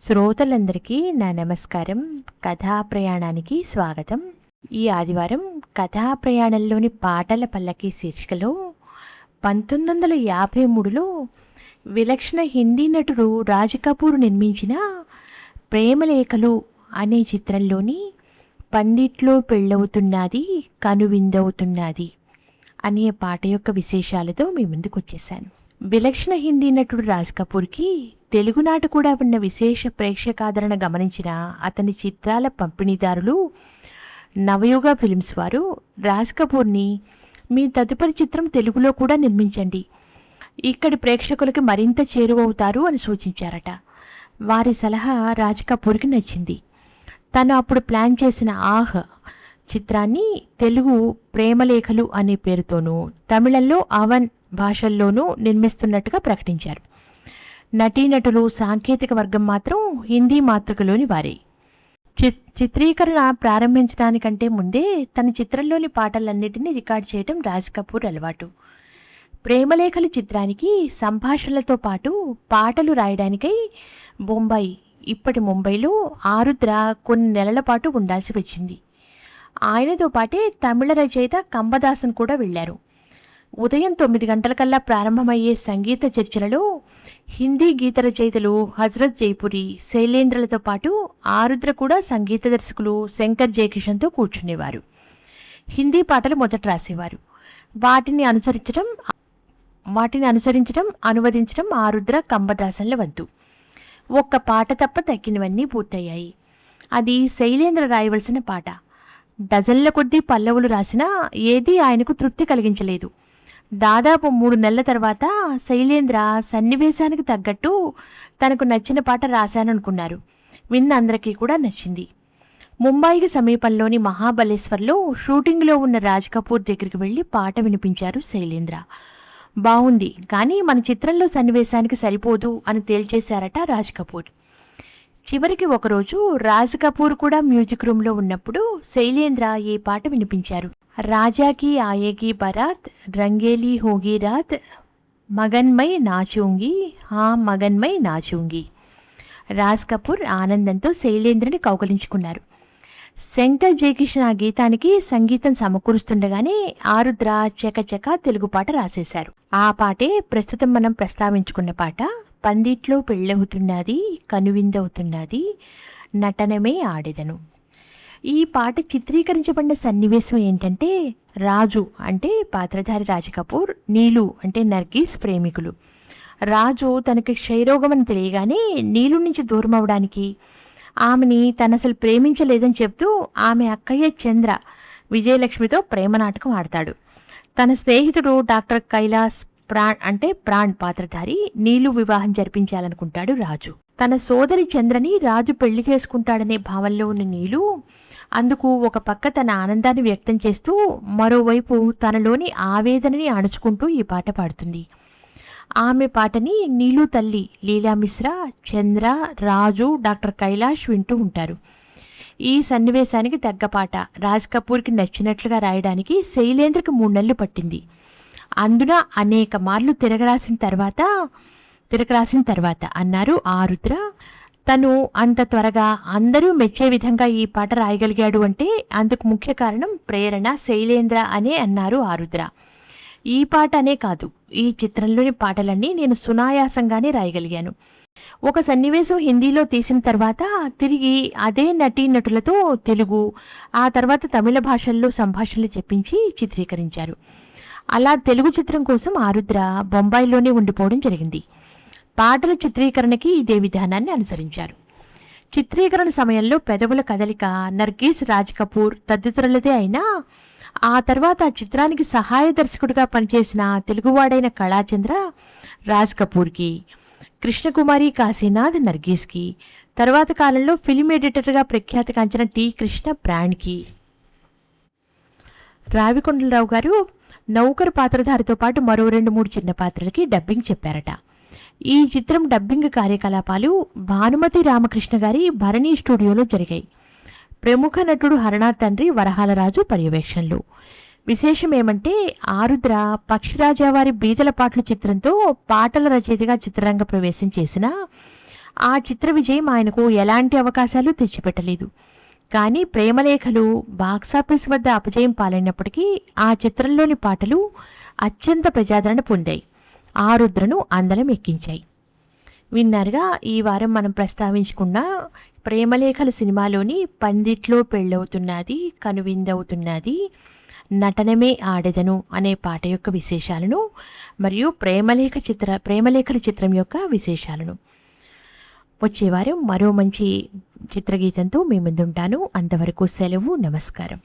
శ్రోతలందరికీ నా నమస్కారం. కథా ప్రయాణానికి స్వాగతం. ఈ ఆదివారం కథా ప్రయాణంలోని పాటల పల్లకి శీర్షికలో 1953లో విలక్షణ హిందీ నటుడు రాజ్ కపూర్ నిర్మించిన ప్రేమలేఖలు అనే చిత్రంలోని పందిట్లో పెళ్ళవుతున్నది కనువిందవుతున్నది అనే పాట యొక్క విశేషాలతో మీ ముందుకు వచ్చేసాను. విలక్షణ హిందీ నటుడు రాజ్ కపూర్కి తెలుగునాట కూడా ఉన్న విశేష ప్రేక్షకాదరణ గమనించిన అతని చిత్రాల పంపిణీదారులు నవయుగ ఫిల్మ్స్ వారు రాజ్ కపూర్ని మీ తదుపరి చిత్రం తెలుగులో కూడా నిర్మించండి, ఇక్కడి ప్రేక్షకులకి మరింత చేరువవుతారు అని సూచించారట. వారి సలహా రాజ్ కపూర్కి నచ్చింది. తను అప్పుడు ప్లాన్ చేసిన ఆహ్ చిత్రాన్ని తెలుగు ప్రేమలేఖలు అనే పేరుతోనూ తమిళంలో అవన్ భాషల్లోనూ నిర్మిస్తున్నట్టుగా ప్రకటించారు. నటీనటులు సాంకేతిక వర్గం మాత్రం హిందీ మాతృకలోని వారే. చిత్రీకరణ ప్రారంభించడానికంటే ముందే తన చిత్రంలోని పాటలన్నిటినీ రికార్డ్ చేయడం రాజ్ కపూర్ అలవాటు. ప్రేమలేఖలు చిత్రానికి సంభాషణలతో పాటు పాటలు రాయడానికై బొంబాయి, ఇప్పటి ముంబైలో ఆరుద్ర కొన్ని నెలల పాటు ఉండాల్సి వచ్చింది. ఆయనతో పాటే తమిళ రచయిత కంబదాసన్ కూడా వెళ్లారు. ఉదయం 9 గంటలకల్లా ప్రారంభమయ్యే సంగీత చర్చలలో హిందీ గీత రచయితలు హజరత్ జైపురి, శైలేంద్రలతో పాటు ఆరుద్ర కూడా సంగీత దర్శకులు శంకర్ జయకిషన్తో కూర్చునేవారు. హిందీ పాటలు మొదట రాసేవారు. వాటిని అనుసరించడం అనువదించడం ఆరుద్ర కంబదాసన్ల వద్దు. ఒక్క పాట తప్ప తక్కినవన్నీ పూర్తయ్యాయి. అది శైలేంద్ర రాయవలసిన పాట. డజన్ల కొద్దీ పల్లవులు రాసినా ఏదీ ఆయనకు తృప్తి కలిగించలేదు. దాదాపు 3 నెలల తర్వాత శైలేంద్ర సన్నివేశానికి తగ్గట్టు తనకు నచ్చిన పాట రాశాననుకున్నారు. విన్న అందరికీ కూడా నచ్చింది. ముంబైకి సమీపంలోని మహాబలేశ్వర్లో షూటింగ్లో ఉన్న రాజ్ కపూర్ దగ్గరికి వెళ్ళి పాట వినిపించారు శైలేంద్ర. బాగుంది, కానీ మన చిత్రంలో సన్నివేశానికి సరిపోదు అని తేల్చేశారట రాజ్ కపూర్. చివరికి ఒకరోజు రాజ్ కపూర్ కూడా మ్యూజిక్ రూమ్లో ఉన్నప్పుడు శైలేంద్ర ఈ పాట వినిపించారు. రాజాకి ఆయేగి బరాత్, రంగేలి హోగి రాత్, మగన్మై నాచూంగి, హా మగన్మై నాచూంగి. రాజ్ కపూర్ ఆనందంతో శైలేంద్రని కౌగలించుకున్నారు. శంకర్ జయకిషన్ ఆ గీతానికి సంగీతం సమకూరుస్తుండగానే ఆరుద్ర చకచక తెలుగు పాట రాసేశారు. ఆ పాటే ప్రస్తుతం మనం ప్రస్తావించుకున్న పాట. పందిట్లో పెళ్ళవుతున్నది కనువిందవుతున్నది నటనమే ఆడెదను. ఈ పాట చిత్రీకరించబడిన సన్నివేశం ఏంటంటే, రాజు అంటే పాత్రధారి రాజ్ కపూర్, నీలు అంటే నర్గీస్ ప్రేమికులు. రాజు తనకి క్షయరోగం అని తెలియగానే నీలు నుంచి దూరం అవడానికి, ఆమెని తను అసలు ప్రేమించలేదని చెప్తూ ఆమె అక్కయ్య చంద్ర విజయలక్ష్మితో ప్రేమ నాటకం ఆడతాడు. తన స్నేహితుడు డాక్టర్ కైలాస్ ప్రాణ్ పాత్రధారి నీలు వివాహం జరిపించాలనుకుంటాడు రాజు. తన సోదరి చంద్రని రాజు పెళ్లి చేసుకుంటాడనే భావంలో ఉన్న నీలు అందుకు ఒక పక్క తన ఆనందాన్ని వ్యక్తం చేస్తూ మరోవైపు తనలోని ఆవేదనని అణుచుకుంటూ ఈ పాట పాడుతుంది. ఆమె పాటని నీలు తల్లి లీలా మిశ్రా, చంద్ర, రాజు, డాక్టర్ కైలాష్ వింటూ ఉంటారు. ఈ సన్నివేశానికి తగ్గ పాట రాజ్ కపూర్కి నచ్చినట్లుగా రాయడానికి శైలేంద్రకి 3 నెలలు పట్టింది. అందున అనేక మార్లు తిరగరాసిన తర్వాత అన్నారు ఆరుద్ర. తను అంత త్వరగా అందరూ మెచ్చే విధంగా ఈ పాట రాయగలిగాడు అంటే అందుకు ముఖ్య కారణం ప్రేరణ శైలేంద్ర అనే అన్నారు ఆరుద్ర. ఈ పాట అనే కాదు, ఈ చిత్రంలోని పాటలన్నీ నేను సునాయాసంగానే రాయగలిగాను. ఒక సన్నివేశం హిందీలో తీసిన తర్వాత తిరిగి అదే నటీనటులతో తెలుగు, ఆ తర్వాత తమిళ భాషల్లో సంభాషణలు చెప్పించి చిత్రీకరించారు. అలా తెలుగు చిత్రం కోసం ఆరుద్ర బొంబాయిలోనే ఉండిపోవడం జరిగింది. పాటల చిత్రీకరణకి ఇదే విధానాన్ని అనుసరించారు. చిత్రీకరణ సమయంలో పెదవుల కదలిక నర్గీస్, రాజ్ కపూర్ తదితరులదే అయినా ఆ తర్వాత ఆ చిత్రానికి సహాయ దర్శకుడిగా పనిచేసిన తెలుగువాడైన కళాచంద్ర రాజ్ కపూర్కి, కృష్ణకుమారి కాశీనాథ్ నర్గీస్కి, తర్వాత కాలంలో ఫిల్మ్ ఎడిటర్గా ప్రఖ్యాతిగాంచిన టి కృష్ణ ప్రాణ్కి, రావికొండలరావు గారు నౌకరు పాత్రధారితో పాటు మరో 2-3 చిన్న పాత్రలకి డబ్బింగ్ చెప్పారట. ఈ చిత్రం డబ్బింగ్ కార్యకలాపాలు భానుమతి రామకృష్ణ గారి భరణి స్టూడియోలో జరిగాయి. ప్రముఖ నటుడు హరనాథ్ తండ్రి వరహాలరాజు పర్యవేక్షణలు. విశేషం ఏమంటే ఆరుద్ర పక్షిరాజావారి బీదల పాటలు చిత్రంతో పాటల రచయితగా చిత్రరంగ ప్రవేశం చేసిన ఆ చిత్ర విజయం ఆయనకు ఎలాంటి అవకాశాలు తెచ్చిపెట్టలేదు. కానీ ప్రేమలేఖలు బాక్సాఫీస్ వద్ద అపజయం పాలైనప్పటికీ ఆ చిత్రంలోని పాటలు అత్యంత ప్రజాదరణ పొందాయి. ఆరుద్రను అందలం ఎక్కించాయి. విన్నారుగా, ఈ వారం మనం ప్రస్తావించుకున్న ప్రేమలేఖల సినిమాలోని పందిట్లో పెళ్ళవుతున్నది, కనువిందవుతున్నది, నటనమే ఆడెదను అనే పాట యొక్క విశేషాలను మరియు ప్రేమలేఖల చిత్రం యొక్క విశేషాలను. వచ్చే వారం మరో మంచి చిత్రగీతంతో మీ ముందుంటాను. అంతవరకు సెలవు. నమస్కారం.